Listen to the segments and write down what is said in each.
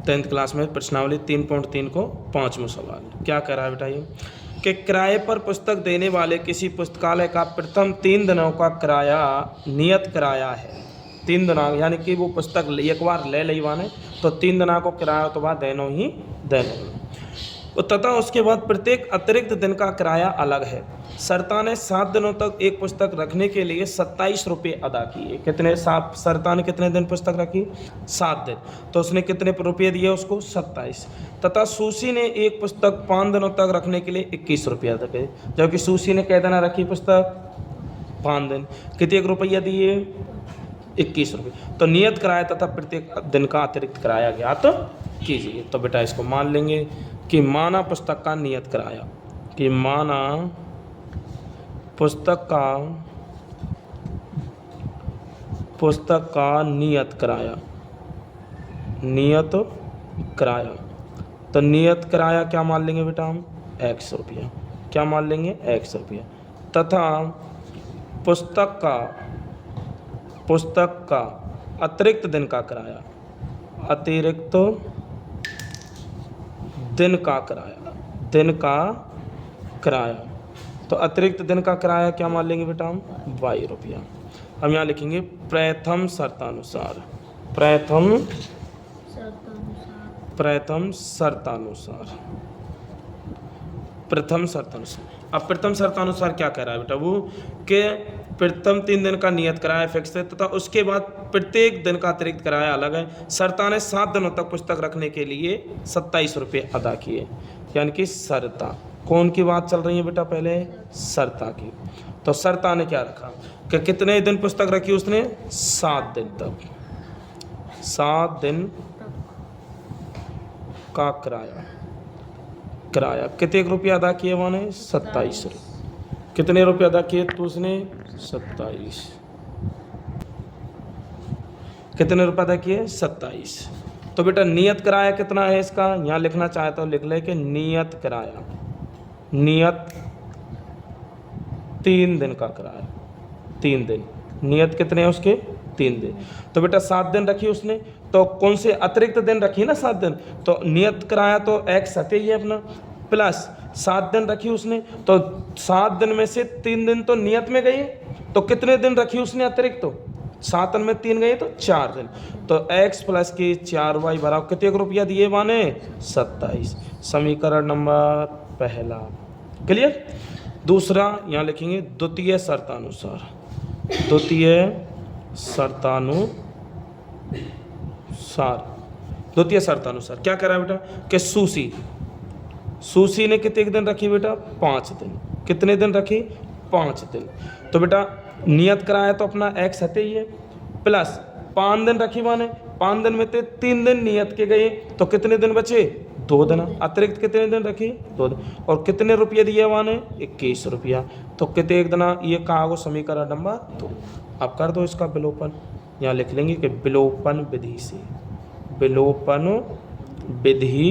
10th class में प्रश्नावली 3.3 को 5वां सवाल क्या कह रहा है बेटा ये कि किराए पर पुस्तक देने वाले किसी पुस्तकालय का प्रथम 3 दिनों का किराया नियत किराया है। 3 दिना यानी कि वो पुस्तक एक बार ले ली वाने तो 3 दिना को किराया तो बाद देनो ही देनो तथा उसके बाद प्रत्येक अतिरिक्त दिन का किराया अलग है। सरता ने 7 दिनों तक एक पुस्तक रखने के लिए 27 रुपये अदा किए। कितने सरता ने कितने दिन पुस्तक रखी? 7 दिन। तो उसने कितने रुपये दिए उसको? 27। तथा सूसी ने एक पुस्तक 5 दिनों तक रखने के लिए 21 रुपये अदा किए। जबकि सूसी ने कै दिन रखी पुस्तक? 5 दिन। कितने रुपया दिए? 21 रुपये। तो नियत किराया तथा प्रत्येक दिन का अतिरिक्त किराया ज्ञात कीजिए। तो बेटा इसको मान लेंगे कि माना पुस्तक का नियत किराया, कि माना पुस्तक का नियत किराया, नियत किराया। तो नियत किराया क्या मान लेंगे बेटा हम? 100 रुपया। क्या मान लेंगे? 100 रुपया। तथा पुस्तक का अतिरिक्त दिन का किराया, अतिरिक्त दिन का किराया। तो अतिरिक्त दिन का किराया क्या मान लेंगे बेटा हम? 22 रुपया। हम यहाँ लिखेंगे प्रथम शर्तानुसार, प्रथम शर्तानुसार। अब प्रथम शर्तानुसार क्या कह रहा है बेटा वो कि प्रथम 3 दिन का नियत किराया फिक्स है तथा उसके बाद प्रत्येक दिन का अतिरिक्त किराया अलग है। सरता ने 7 दिनों तक पुस्तक रखने के लिए 27 रुपये अदा किए। यानी कि सरता, कौन की बात चल रही है बेटा? पहले सरता की। तो सरता ने क्या रखा कि कितने दिन पुस्तक रखी उसने? 7 दिन तक। 7 दिन का किराया कितने रुपये अदा किए? माने 27 रुपये। कितने रुपये अदा किए तो उसने? 27। कितने रुपये अदा किए? 27। तो बेटा नियत किराया कितना है इसका? यहाँ लिखना चाहे तो लिख ले कि नियत किराया, नियत 3 दिन का किराया, 3 दिन। नियत कितने हैं उसके? 3 दिन। तो बेटा 7 दिन रखी उसने, तो कौन से अतिरिक्त दिन रखी ना 7 दिन, तो नियत किराया तो एक सत्य ही है अपना, प्लस 7 दिन रखी उसने, तो 7 दिन में से 3 दिन तो नियत में गई, तो कितने दिन रखी उसने अतिरिक्त? तो 7 दिन में 3 गए तो 4 दिन। तो x प्लस की 4y बराबर कितने रुपया दिए माने? 27। समीकरण नंबर पहला क्लियर। दूसरा यहाँ लिखेंगे द्वितीय शर्तानुसार, द्वितीय शर्तानुसार क्या कह रहा है बेटा कि सूसी ने कितने दिन रखी बेटा? 5 दिन। कितने दिन रखी? 5 दिन। तो बेटा नियत कराया तो अपना x हते ही है, प्लस 5 दिन रखी माने 5 दिन में से 3 दिन नियत के गए, तो कितने दिन बचे? 2 दिन। अतिरिक्त कितने दिन रखी? 2 दिन। और कितने रुपये दिए माने? 21 रुपया। तो कितने एक दिना ये कहा हो? समीकरण नंबर 2। अब कर दो इसका विलोपन। यहाँ लिख लेंगे कि विलोपन विधि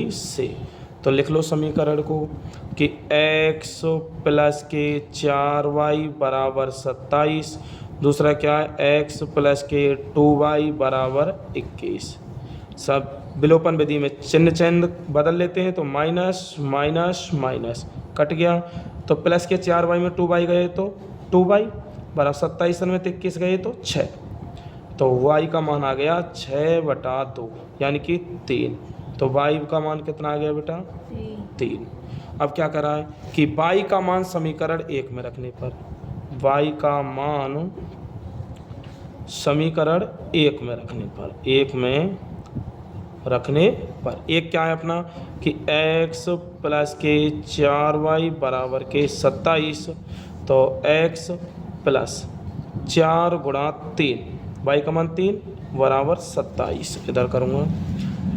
से। तो लिख लो समीकरण को कि x प्लस के 4y बराबर 27। दूसरा क्या है? x प्लस के 2y बराबर 21। सब विलोपन विधि में चिन्ह बदल लेते हैं, तो माइनस माइनस माइनस कट गया। तो प्लस के 4y में 2y गए तो 2y बराबर 27 में 21 गए तो 6। तो y का मान आ गया 6/2 यानी कि 3। तो y का मान कितना आ गया बेटा? 3। अब क्या कर रहा है कि y का मान समीकरण 1 में रखने पर, y का मान समीकरण 1 में रखने पर एक क्या है अपना कि x प्लस के 4y बराबर के 27। तो x प्लस 4 गुणा 3, y का मान 3 बराबर 27। इधर करूँगा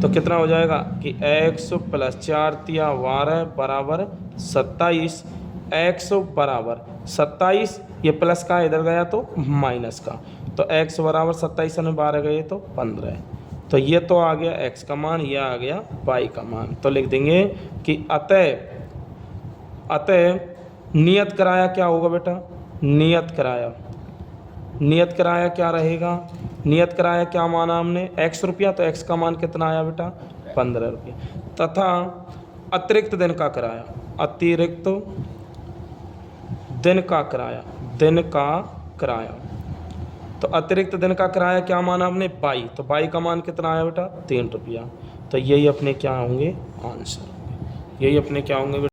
तो कितना हो जाएगा कि x प्लस 4 तिया 12 बराबर 27। x बराबर 27, ये प्लस का इधर गया तो माइनस का, तो x बराबर 27 में 12 गए तो 15। तो ये तो आ गया x का मान, ये आ गया y का मान। तो लिख देंगे कि अतः नियत किराया क्या होगा बेटा? नियत नियत किराया क्या रहेगा, नियत किराया क्या माना हमने, x रुपया, तो x का मान कितना आया बेटा 15 रुपये। तथा अतिरिक्त दिन का किराया, अतिरिक्त दिन का किराया, दिन का किराया, तो अतिरिक्त दिन का किराया क्या माना हमने 22, तो 22 का मान कितना आया बेटा 3 रुपया। तो यही अपने क्या होंगे आंसर, यही अपने क्या होंगे बेटा।